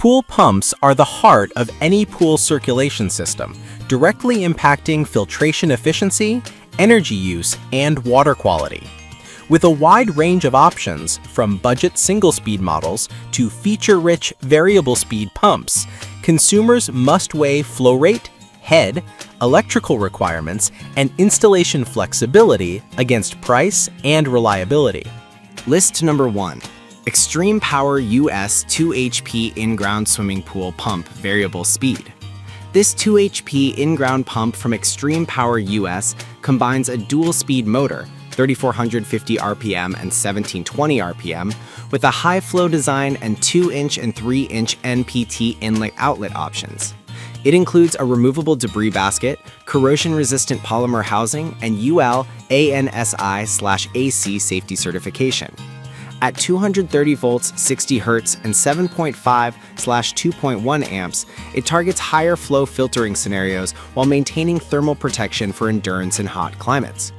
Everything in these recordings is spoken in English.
Pool pumps are the heart of any pool circulation system, directly impacting filtration efficiency, energy use, and water quality. With a wide range of options, from budget single-speed models to feature-rich variable-speed pumps, consumers must weigh flow rate, head, electrical requirements, and installation flexibility against price and reliability. List number 1. Extreme Power US 2 HP in-ground swimming pool pump variable speed. This 2 HP in-ground pump from Extreme Power US combines a dual-speed motor, 3,450 RPM and 1,720 RPM, with a high-flow design and 2-inch and 3-inch NPT inlet-outlet options. It includes a removable debris basket, corrosion-resistant polymer housing, and UL ANSI/AC safety certification. At 230 volts, 60 Hz, and 7.5/2.1 amps, it targets higher flow filtering scenarios while maintaining thermal protection for endurance in hot climates.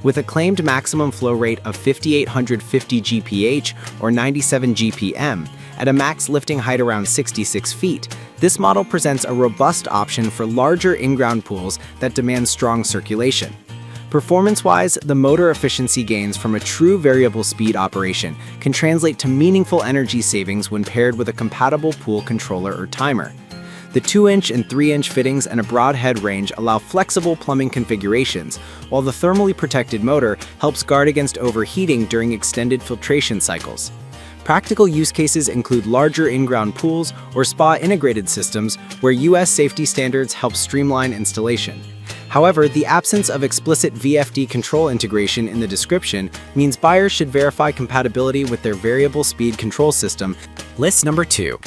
With a claimed maximum flow rate of 5,850 GPH or 97 GPM, at a max lifting height around 66 feet, this model presents a robust option for larger in-ground pools that demand strong circulation. Performance-wise, the motor efficiency gains from a true variable speed operation can translate to meaningful energy savings when paired with a compatible pool controller or timer. The 2-inch and 3-inch fittings and a broad head range allow flexible plumbing configurations, while the thermally protected motor helps guard against overheating during extended filtration cycles. Practical use cases include larger in-ground pools or spa-integrated systems where US safety standards help streamline installation. However, the absence of explicit VFD control integration in the description means buyers should verify compatibility with their variable speed control system. List number 2.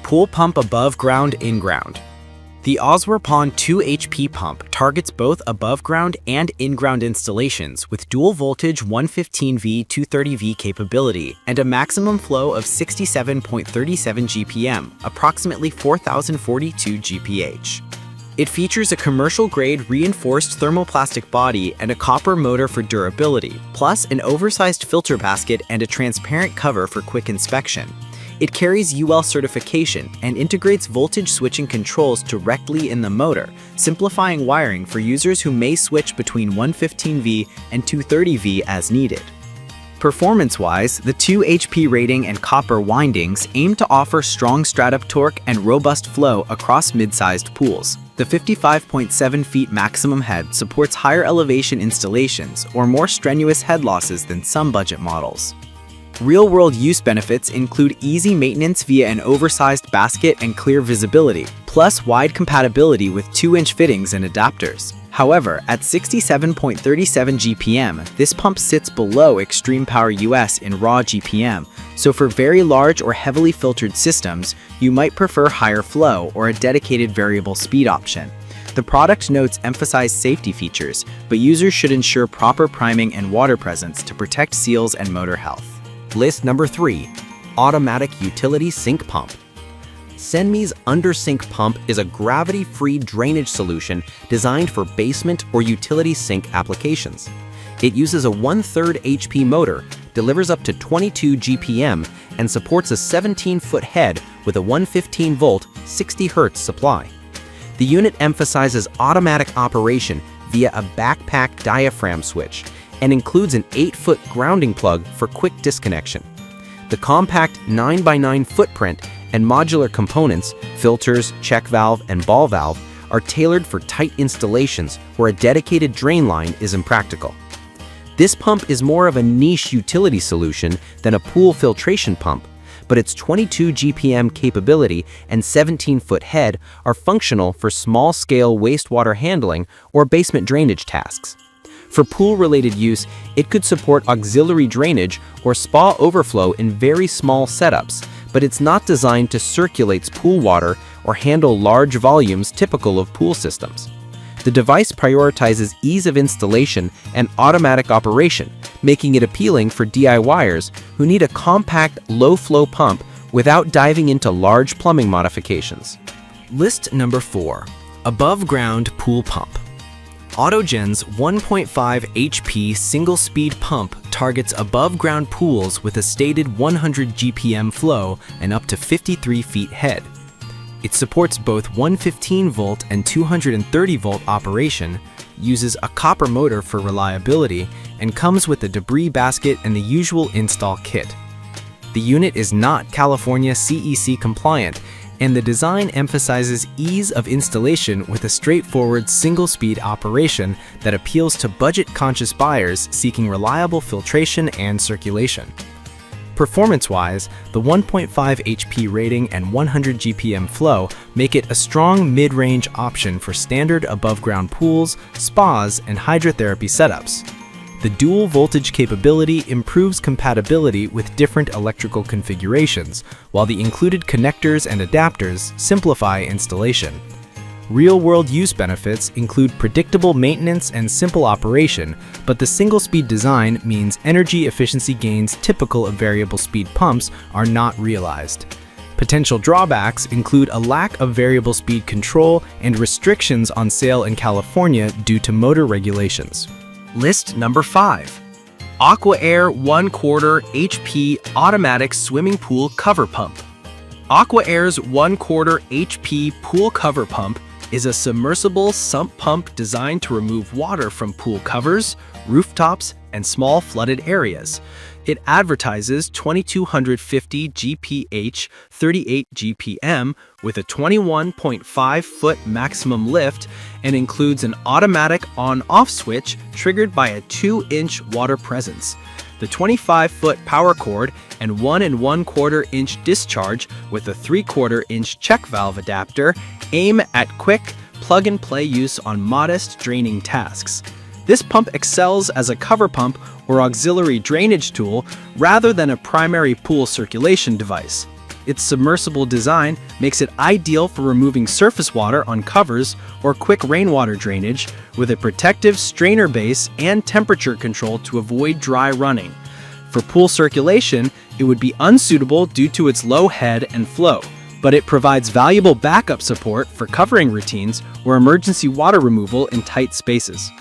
Pool pump above ground in-ground. The Oswerpon 2 HP pump targets both above-ground and in-ground installations with dual voltage 115V 230V capability and a maximum flow of 67.37 GPM, approximately 4,042 GPH. It features a commercial-grade reinforced thermoplastic body and a copper motor for durability, plus an oversized filter basket and a transparent cover for quick inspection. It carries UL certification and integrates voltage switching controls directly in the motor, simplifying wiring for users who may switch between 115V and 230V as needed. Performance-wise, the 2 HP rating and copper windings aim to offer strong strut-up torque and robust flow across mid-sized pools. The 55.7 feet maximum head supports higher elevation installations or more strenuous head losses than some budget models. Real-world use benefits include easy maintenance via an oversized basket and clear visibility, plus wide compatibility with 2-inch fittings and adapters. However, at 67.37 GPM, this pump sits below Extreme Power US in raw GPM, so for very large or heavily filtered systems, you might prefer higher flow or a dedicated variable speed option. The product notes emphasize safety features, but users should ensure proper priming and water presence to protect seals and motor health. List number 3. Automatic Utility Sink Pump. Senmi's Undersink Pump is a gravity-free drainage solution designed for basement or utility sink applications. It uses a 1/3 HP motor, delivers up to 22 GPM, and supports a 17-foot head with a 115-volt, 60 Hz supply. The unit emphasizes automatic operation via a backpack diaphragm switch and includes an 8-foot grounding plug for quick disconnection. The compact 9x9 footprint and modular components, filters, check valve, and ball valve, are tailored for tight installations where a dedicated drain line is impractical. This pump is more of a niche utility solution than a pool filtration pump, but its 22 GPM capability and 17-foot head are functional for small-scale wastewater handling or basement drainage tasks. For pool-related use, it could support auxiliary drainage or spa overflow in very small setups, but it's not designed to circulate pool water or handle large volumes typical of pool systems. The device prioritizes ease of installation and automatic operation, making it appealing for DIYers who need a compact, low-flow pump without diving into large plumbing modifications. List number 4. Above-ground pool pump. Autogen's 1.5 HP single-speed pump targets above-ground pools with a stated 100 GPM flow and up to 53 feet head. It supports both 115-volt and 230-volt operation, uses a copper motor for reliability, and comes with a debris basket and the usual install kit. The unit is not California CEC compliant, and the design emphasizes ease of installation with a straightforward single-speed operation that appeals to budget-conscious buyers seeking reliable filtration and circulation. Performance-wise, the 1.5 HP rating and 100 GPM flow make it a strong mid-range option for standard above-ground pools, spas, and hydrotherapy setups. The dual voltage capability improves compatibility with different electrical configurations, while the included connectors and adapters simplify installation. Real-world use benefits include predictable maintenance and simple operation, but the single-speed design means energy efficiency gains typical of variable-speed pumps are not realized. Potential drawbacks include a lack of variable speed control and restrictions on sale in California due to motor regulations. List number 5. AquaAir 1/4 HP Automatic Swimming Pool Cover Pump. AquaAir's 1/4 HP Pool Cover Pump is a submersible sump pump designed to remove water from pool covers, rooftops, and small flooded areas. It advertises 2250 GPH 38 GPM with a 21.5-foot maximum lift and includes an automatic on-off switch triggered by a 2-inch water presence. The 25-foot power cord and 1 1/4-inch discharge with a 3/4-inch check valve adapter aim at quick, plug-and-play use on modest draining tasks. This pump excels as a cover pump or auxiliary drainage tool rather than a primary pool circulation device. Its submersible design makes it ideal for removing surface water on covers or quick rainwater drainage, with a protective strainer base and temperature control to avoid dry running. For pool circulation, it would be unsuitable due to its low head and flow, but it provides valuable backup support for covering routines or emergency water removal in tight spaces.